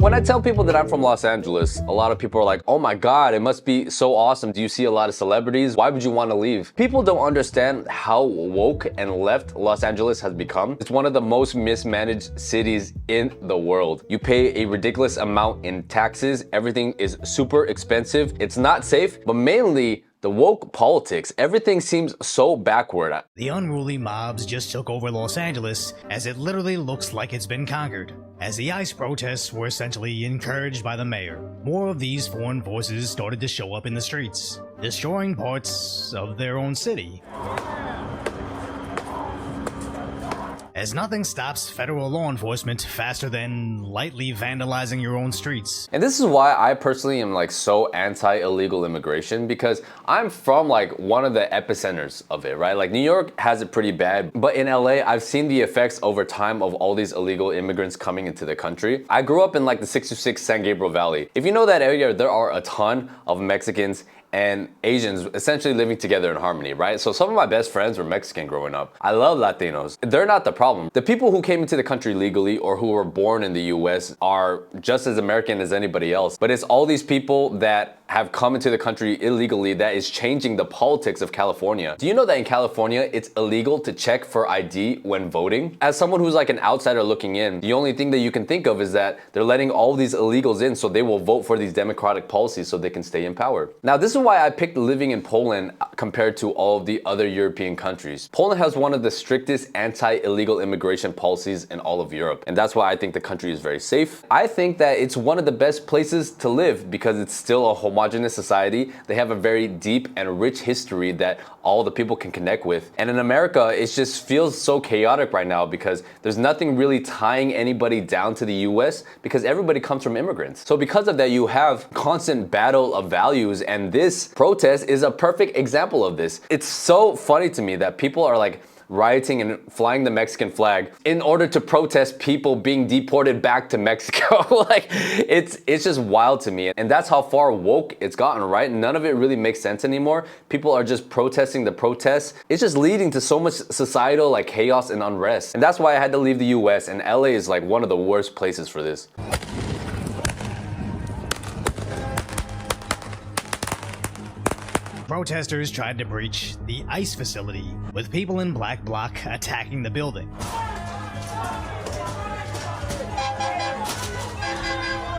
When I tell people that I'm from Los Angeles, a lot of people are like, oh my God, it must be so awesome. Do you see a lot of celebrities? Why would you want to leave? People don't understand how woke and left Los Angeles has become. It's one of the most mismanaged cities in the world. You pay a ridiculous amount in taxes. Everything is super expensive. It's not safe, but mainly the woke politics, everything seems so backward. The unruly mobs just took over Los Angeles, as it literally looks like it's been conquered. As the ICE protests were essentially encouraged by the mayor, more of these foreign forces started to show up in the streets, destroying parts of their own city. As nothing stops federal law enforcement faster than lightly vandalizing your own streets. And this is why I personally am like so anti-illegal immigration, because I'm from like one of the epicenters of it, right? Like New York has it pretty bad, but in LA, I've seen the effects over time of all these illegal immigrants coming into the country. I grew up in like the 626 San Gabriel Valley. If you know that area, there are a ton of Mexicans and Asians essentially living together in harmony, right? So some of my best friends were Mexican growing up. I love Latinos. They're not the problem. The people who came into the country legally or who were born in the US are just as American as anybody else. But it's all these people that have come into the country illegally that is changing the politics of California. Do you know that in California, it's illegal to check for ID when voting? As someone who's like an outsider looking in, the only thing that you can think of is that they're letting all these illegals in so they will vote for these democratic policies so they can stay in power. Now, this is why I picked living in Poland compared to all of the other European countries. Poland has one of the strictest anti-illegal immigration policies in all of Europe, and that's why I think the country is very safe. I think that it's one of the best places to live because it's still a homogenous society. They have a very deep and rich history that all the people can connect with. And in America, it just feels so chaotic right now because there's nothing really tying anybody down to the US because everybody comes from immigrants. So because of that, you have constant battle of values, and this protest is a perfect example of this. It's so funny to me that people are like rioting and flying the Mexican flag in order to protest people being deported back to Mexico. Like, it's just wild to me. And that's how far woke it's gotten, right? None of it really makes sense anymore. People are just protesting the protests. It's just leading to so much societal like chaos and unrest. And that's why I had to leave the US, and LA is like one of the worst places for this. Protesters tried to breach the ICE facility, with people in black bloc attacking the building.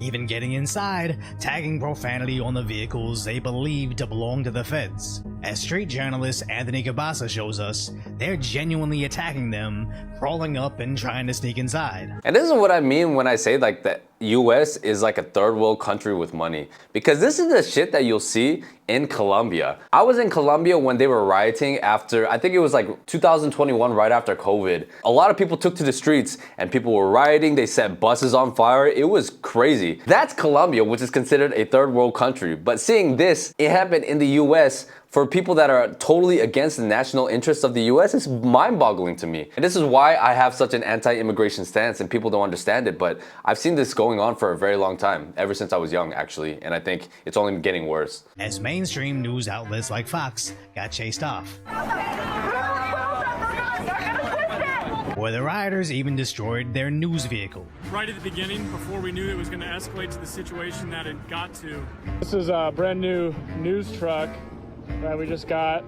Even getting inside, tagging profanity on the vehicles they believed to belong to the feds. As street journalist Anthony Cabasa shows us, they're genuinely attacking them, crawling up and trying to sneak inside. And this is what I mean when I say like the US is like a third world country with money, because this is the shit that you'll see in Colombia. I was in Colombia when they were rioting after, I think it was like 2021, right after COVID. A lot of people took to the streets and people were rioting. They set buses on fire. It was crazy. That's Colombia, which is considered a third world country. But seeing this, it happened in the US for people that are totally against the national interests of the US, it's mind-boggling to me. And this is why I have such an anti-immigration stance, and people don't understand it, but I've seen this going on for a very long time, ever since I was young, actually, and I think it's only getting worse. As mainstream news outlets like Fox got chased off, where the rioters even destroyed their news vehicle. Right at the beginning, before we knew it was going to escalate to the situation that it got to. This is a brand new news truck that we just got.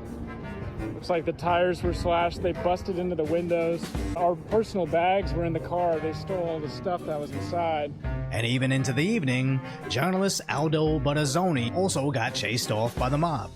Looks like the tires were slashed. They busted into the windows. Our personal bags were in the car. They stole all the stuff that was inside. And even into the evening, journalist Aldo Barazzoni also got chased off by the mob.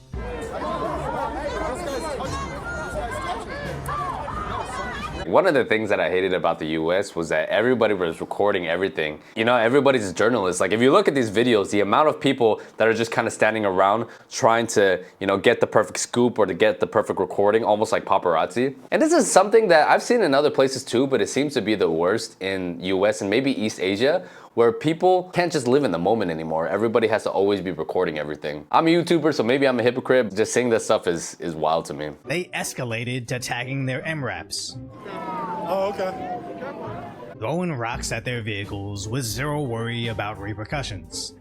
One of the things that I hated about the US was that everybody was recording everything. You know, everybody's a journalist. Like if you look at these videos, the amount of people that are just kind of standing around trying to, you know, get the perfect scoop or to get the perfect recording, almost like paparazzi. And this is something that I've seen in other places too, but it seems to be the worst in US and maybe East Asia, where people can't just live in the moment anymore. Everybody has to always be recording everything. I'm a YouTuber, so maybe I'm a hypocrite. Just saying this stuff is wild to me. They escalated to tagging their MRAPs. Oh, okay. Throwing rocks at their vehicles with zero worry about repercussions.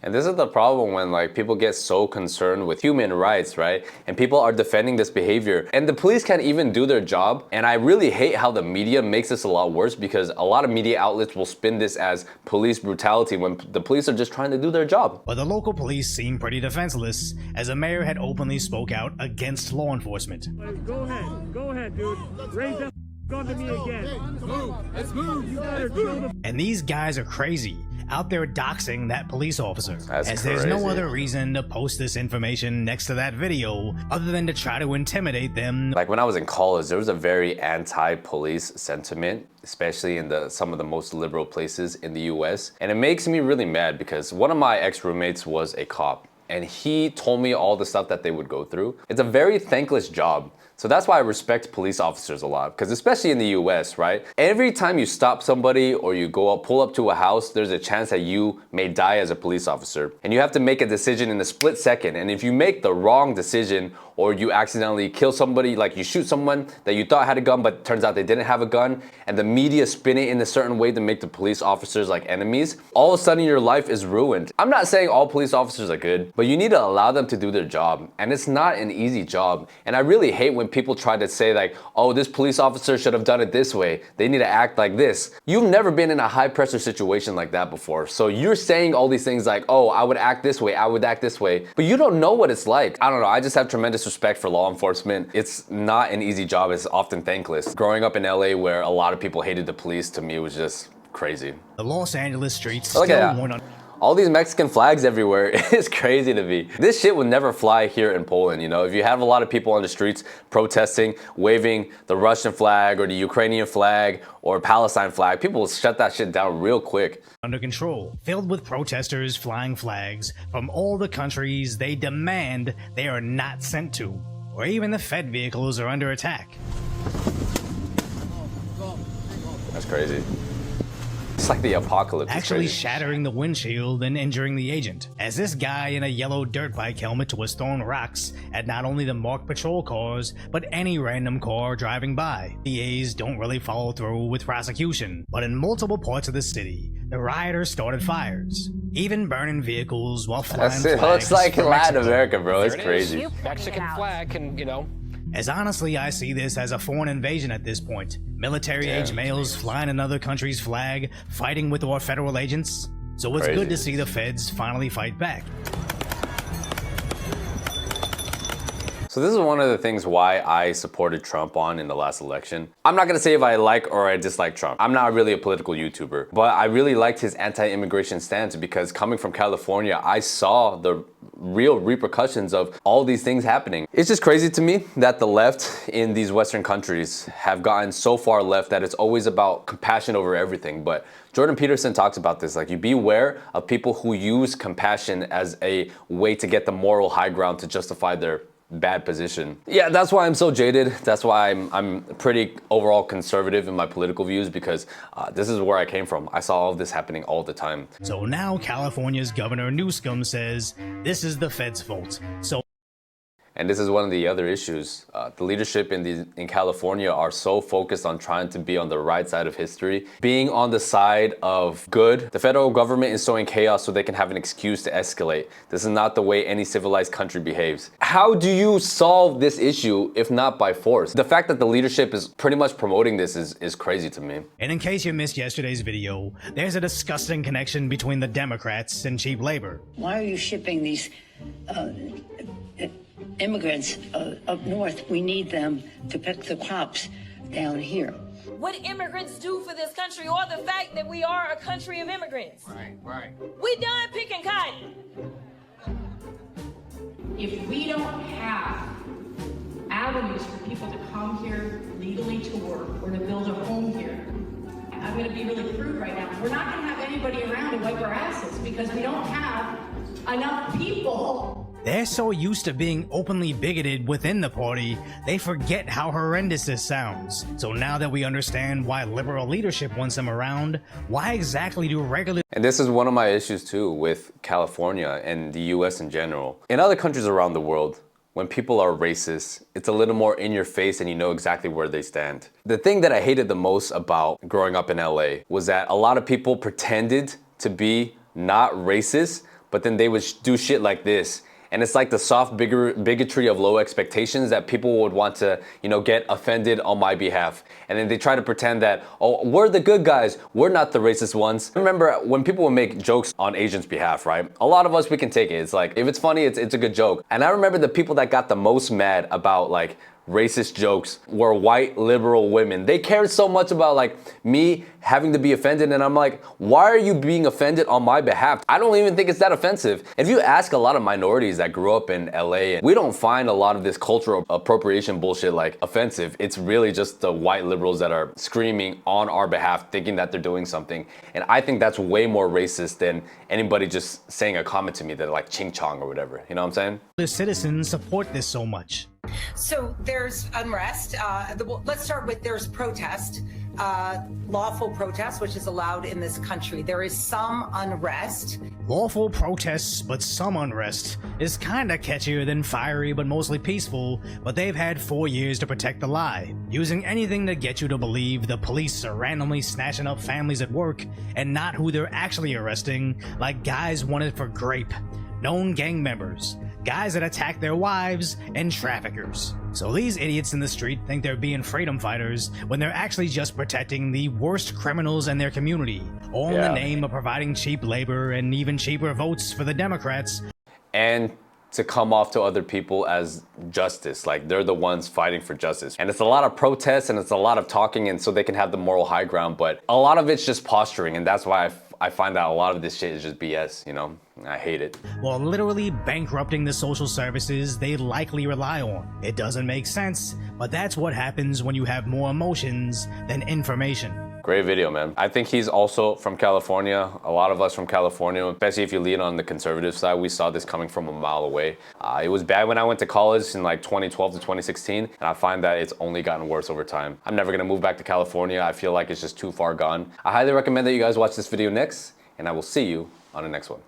And this is the problem when like people get so concerned with human rights, right? And people are defending this behavior and the police can't even do their job. And I really hate how the media makes this a lot worse, because a lot of media outlets will spin this as police brutality when the police are just trying to do their job. But the local police seemed pretty defenseless, as the mayor had openly spoke out against law enforcement. Go ahead, dude. Raise that gun to me again. Move. Let's move. You better kill the. And these guys are crazy, out there doxing that police officer. That's as there's no crazy. other reason to post this information next to that video other than to try to intimidate them. Like when I was in college, there was a very anti-police sentiment, especially in some of the most liberal places in the US. And it makes me really mad because one of my ex-roommates was a cop and he told me all the stuff that they would go through. It's a very thankless job. So that's why I respect police officers a lot, because especially in the US, right? Every time you stop somebody or you pull up to a house, there's a chance that you may die as a police officer. And you have to make a decision in a split second. And if you make the wrong decision or you accidentally kill somebody, like you shoot someone that you thought had a gun, but turns out they didn't have a gun, and the media spin it in a certain way to make the police officers like enemies, all of a sudden your life is ruined. I'm not saying all police officers are good, but you need to allow them to do their job. And it's not an easy job. And I really hate when people try to say like, oh, this police officer should have done it this way. They need to act like this. You've never been in a high pressure situation like that before. So you're saying all these things like, oh, I would act this way, I would act this way, but you don't know what it's like. I don't know, I just have tremendous respect for law enforcement. It's not an easy job, it's often thankless. Growing up in LA where a lot of people hated the police, to me was just crazy. The Los Angeles streets Look at still that. warn on. All these Mexican flags everywhere. It's crazy to me. This shit would never fly here in Poland, you know? If you have a lot of people on the streets protesting, waving the Russian flag or the Ukrainian flag or Palestine flag, people will shut that shit down real quick. Under control, filled with protesters flying flags from all the countries they demand they are not sent to, or even the Fed vehicles are under attack. That's crazy. It's like the apocalypse. It's Actually crazy. shattering the windshield and injuring the agent, as this guy in a yellow dirt bike helmet was throwing rocks at not only the marked patrol cars, but any random car driving by. DAs don't really follow through with prosecution, but in multiple parts of the city, the rioters started fires, even burning vehicles while flying That's it. It flags looks like for Latin Mexico. America, bro. It's There it crazy. is. Mexican flag can, you know. As honestly, I see this as a foreign invasion at this point. Military-age males flying another country's flag, fighting with our federal agents. So it's Crazy. good to see the feds finally fight back. So this is one of the things why I supported Trump in the last election. I'm not gonna say if I like or I dislike Trump. I'm not really a political YouTuber, but I really liked his anti-immigration stance because coming from California, I saw the real repercussions of all these things happening. It's just crazy to me that the left in these Western countries have gotten so far left that it's always about compassion over everything. But Jordan Peterson talks about this, like you beware of people who use compassion as a way to get the moral high ground to justify their bad position. Yeah, that's why I'm so jaded. That's why I'm pretty overall conservative in my political views, because this is where I came from. I saw all of this happening all the time. So now California's Governor Newsom says this is the feds' fault. So And this is one of the other issues. The leadership in California are so focused on trying to be on the right side of history, being on the side of good. The federal government is sowing chaos so they can have an excuse to escalate. This is not the way any civilized country behaves. How do you solve this issue if not by force? The fact that the leadership is pretty much promoting this is crazy to me. And in case you missed yesterday's video, there's a disgusting connection between the Democrats and cheap labor. Why are you shipping these immigrants up north? We need them to pick the crops down here. What immigrants do for this country, or the fact that we are a country of immigrants. Right. We done picking cotton. If we don't have avenues for people to come here legally to work or to build a home here, I'm going to be really crude right now. We're not going to have anybody around to wipe our asses because we don't have enough people. They're so used to being openly bigoted within the party, they forget how horrendous this sounds. So now that we understand why liberal leadership wants them around, why exactly do regular... And this is one of my issues too with California and the US in general. In other countries around the world, when people are racist, it's a little more in your face and you know exactly where they stand. The thing that I hated the most about growing up in LA was that a lot of people pretended to be not racist, but then they would do shit like this. And it's like the soft bigotry of low expectations that people would want to, get offended on my behalf. And then they try to pretend that, oh, we're the good guys, we're not the racist ones. Remember, when people would make jokes on Asians' behalf, right? A lot of us, we can take it. It's like, if it's funny, it's a good joke. And I remember the people that got the most mad about like racist jokes were white liberal women. They cared so much about like me having to be offended, and I'm like, why are you being offended on my behalf? I don't even think it's that offensive. If you ask a lot of minorities that grew up in LA, we don't find a lot of this cultural appropriation bullshit like offensive. It's really just the white liberals that are screaming on our behalf, thinking that they're doing something. And I think that's way more racist than anybody just saying a comment to me that like ching chong or whatever. You know what I'm saying? The citizens support this so much. So there's unrest. Let's start with there's protest, lawful protest, which is allowed in this country. There is some unrest. Lawful protests, but some unrest is kinda catchier than fiery but mostly peaceful, but they've had 4 years to protect the lie, using anything to get you to believe the police are randomly snatching up families at work and not who they're actually arresting, like guys wanted for grape, known gang members, guys that attack their wives, and traffickers. So these idiots in the street think they're being freedom fighters when they're actually just protecting the worst criminals in their community, all in the name of providing cheap labor and even cheaper votes for the Democrats. And to come off to other people as justice, like they're the ones fighting for justice. And it's a lot of protests and it's a lot of talking, and so they can have the moral high ground, but a lot of it's just posturing, and that's why I find out a lot of this shit is just BS, I hate it. While literally bankrupting the social services they likely rely on. It doesn't make sense, but that's what happens when you have more emotions than information. Great video, man. I think he's also from California. A lot of us from California, especially if you lean on the conservative side, we saw this coming from a mile away. It was bad when I went to college in like 2012 to 2016, and I find that it's only gotten worse over time. I'm never gonna move back to California. I feel like it's just too far gone. I highly recommend that you guys watch this video next, and I will see you on the next one.